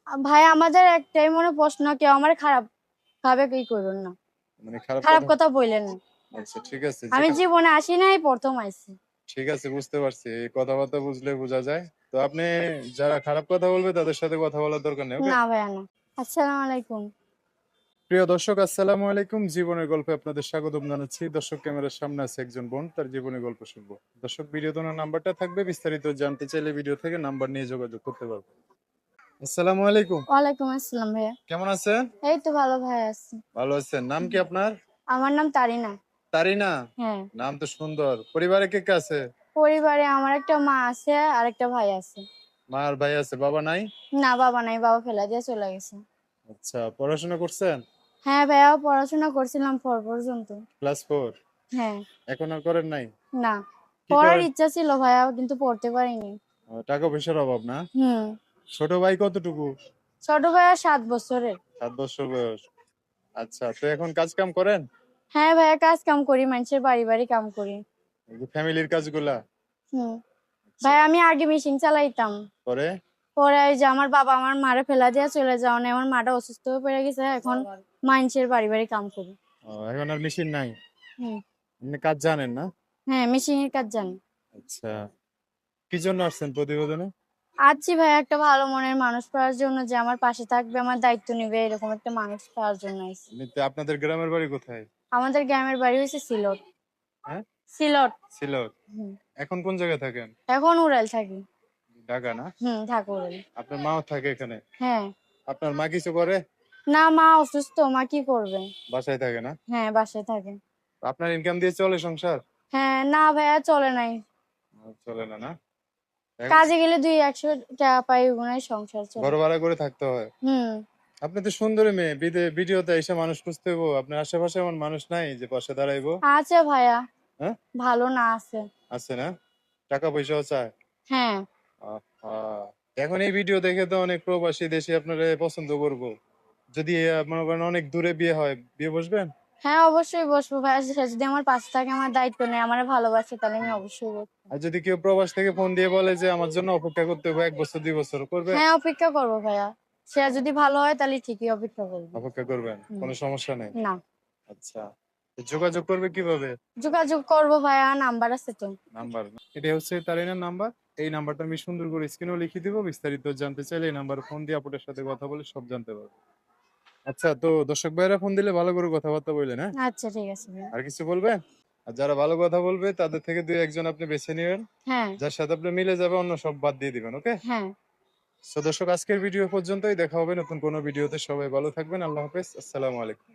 ভাই আমাদের একটাই মনে প্রশ্ন, কেউ আমার খারাপ ভাবে কি করুন না, মানে খারাপ খারাপ কথা। কথা বললেন না। আচ্ছা ঠিক আছে, আমি জীবনে আসি নাই, প্রথম আইছি। ঠিক আছে, বুঝতে পারছি, এই কথাবার্তা বুঝলে বোঝা যায়। তো আপনি যারা খারাপ কথা বলবে তাদের সাথে কথা বলার দরকার নেই, ওকে? না ভাইয়া না। আসসালামু আলাইকুম। প্রিয় দর্শক, আসসালামু আলাইকুম। জীবনের গল্পে আপনাদের স্বাগতম জানাচ্ছি। দর্শক, ক্যামেরার সামনে আছে একজন বোন, তার জীবনের গল্প শুনবো। দর্শক, ভিডিও তো নাম্বারটা থাকবে, বিস্তারিত জানতে চাইলে ভিডিও থেকে নাম্বার নিয়ে যোগাযোগ করতে পারবো। আসসালামু আলাইকুম। ওয়ালাইকুম আসসালাম ভাইয়া। কেমন আছেন? এই তো ভালো ভাই আছি। ভালো আছেন? নাম কি আপনার? আমার নাম তারিনা। তারিনা? হ্যাঁ। নাম তো সুন্দর। পরিবারে কে কে আছে? পরিবারে আমার একটা মা আছে আর একটা ভাই আছে। মা আর ভাই আছে, বাবা নাই? না বাবা নাই, বাবা ফেলা দিয়ে চলে গেছে। আচ্ছা, পড়াশোনা করছেন? হ্যাঁ ভাইয়া, পড়াশোনা করছিলাম 4 পর্যন্ত। ক্লাস 4? হ্যাঁ। এখন আর করেন নাই? না, কি পড়ার করেন? ইচ্ছা ছিল ভাইয়া, কিন্তু পড়তে পারিনি। টাকা পয়সার অভাব না? হুম। ছোট ভাই কতটুকু? ছোট ভাইয়া 7 বছরের। 7 বছর বয়স। আচ্ছা, তো এখন কাজ কাম করেন? হ্যাঁ ভাইয়া, কাজ কাম করি, মানুষের বাড়ি বাড়ি কাম করি। ফ্যামিলির কাজগুলা? হুম। আচ্ছা। ভাই আমি আগে মেশিন চালাইতাম। পরে? পরে এই যে আমার বাবা আমার মারে ফেলা দিয়ে চলে যাওয়া, আমার মাটা অসুস্থ হয়ে পড়ে গেছে, এখন মানুষের বাড়ি বাড়ি কাম করি। এখন আর মেশিন নাই? হুম। আপনি কাজ জানেন না? হ্যাঁ, মেশিনের কাজ জানি। আচ্ছা, কি জন্য আসছেন প্রতিবেদনে? আছি ভাই, একটা ভালো মনের মানুষ পাওয়ার জন্য, যে আমার পাশে থাকবে, আমার দায়িত্ব নিবে, এরকম একটা মানুষ পাওয়ার জন্য আইছি। এমনিতে আপনাদের গ্রামের বাড়ি কোথায়? আমাদের গ্রামের বাড়ি হয়েছে সিলট। হ্যাঁ? সিলট। সিলেট। হুম। এখন কোন জায়গায় থাকেন? এখন উড়াল থাকি। ঢাকা না? ঢাকা উড়াল। আপনার মাও থাকে এখানে? হ্যাঁ। আপনার মা কিছু করে? না, মা অসুস্থ, মা কি করবে। বাসায় থাকে না? হ্যাঁ, বাসায় থাকে। আপনার ইনকাম দিয়ে চলে সংসার? হ্যাঁ, না ভাইয়া চলে নাই। চলে না না? কাজে গেলে 200-100 টাকা পাই, ওগুলাই সংসার চলে। ঘর ভাড়া করে থাকতে হয়? হুম। আপনি তো সুন্দরী মেয়ে, ভিডিওতে এসে মানুষ খুঁজতে হইবো, আপনার আশেপাশে এমন মানুষ নাই যে পাশে দাঁড়াইবো? আছে ভাইয়া, হ্যাঁ? ভালো না আছে। আছে না? টাকা পয়সাও চায়? হ্যাঁ। আহা। এখন এই ভিডিও দেখে তো অনেক প্রবাসী দেশে আপনারা পছন্দ করবো। যদি মনে করেন অনেক দূরে বিয়ে হয়, বিয়ে বসবেন? হ্যাঁ, অবশ্যই বসবো ভাইয়া, সে যদি আমার পাশে থাকে, আমার দায়িত্ব নেই, আমার ভালোবাসে, তাহলে আমি অবশ্যই বসবো। আর যদি কেউ প্রবাস থেকে ফোন দিয়ে বলে যে আমার জন্য অপেক্ষা করতে হবে 1 বছর 2 বছর, করবে? হ্যাঁ, অপেক্ষা করবো ভাইয়া। সে যদি ভালো হয় তাহলে ঠিকই অপেক্ষা করবো। অপেক্ষা করবেন, কোনো সমস্যা নেই? না। আচ্ছা, তো যোগাযোগ করবে কিভাবে? যোগাযোগ করবো ভাইয়া, নাম্বার আছে তো। নাম্বার? এটা হচ্ছে তারিনার নাম্বার। এই নাম্বারটা আমি সুন্দর করে স্ক্রিনেও লিখে দিব। বিস্তারিত জানতে চাইলে এই নাম্বার ফোন দিয়ে আপুটার সাথে কথা বলে সব জানতে পারবে। আচ্ছা, তো দর্শক ভাইরা ফোন দিলে ভালো করে কথাবার্তা বললেন, হ্যাঁ? আচ্ছা ঠিক আছে ভাইয়া। আর কিছু বলবেন? আর যারা ভালো কথা বলবে তাদের থেকে 2-1 জন আপনি বেছে নেবেন, হ্যাঁ। যার সাথে আপনি মিলে যাবে, অন্য সব বাদ দিয়ে দিবেন, ওকে? হ্যাঁ। তো দর্শক, আজকের ভিডিও পর্যন্তই। দেখা হবে নতুন কোনো ভিডিওতে। সবাই ভালো থাকবেন। আল্লাহ হাফেজ। আসসালামু আলাইকুম।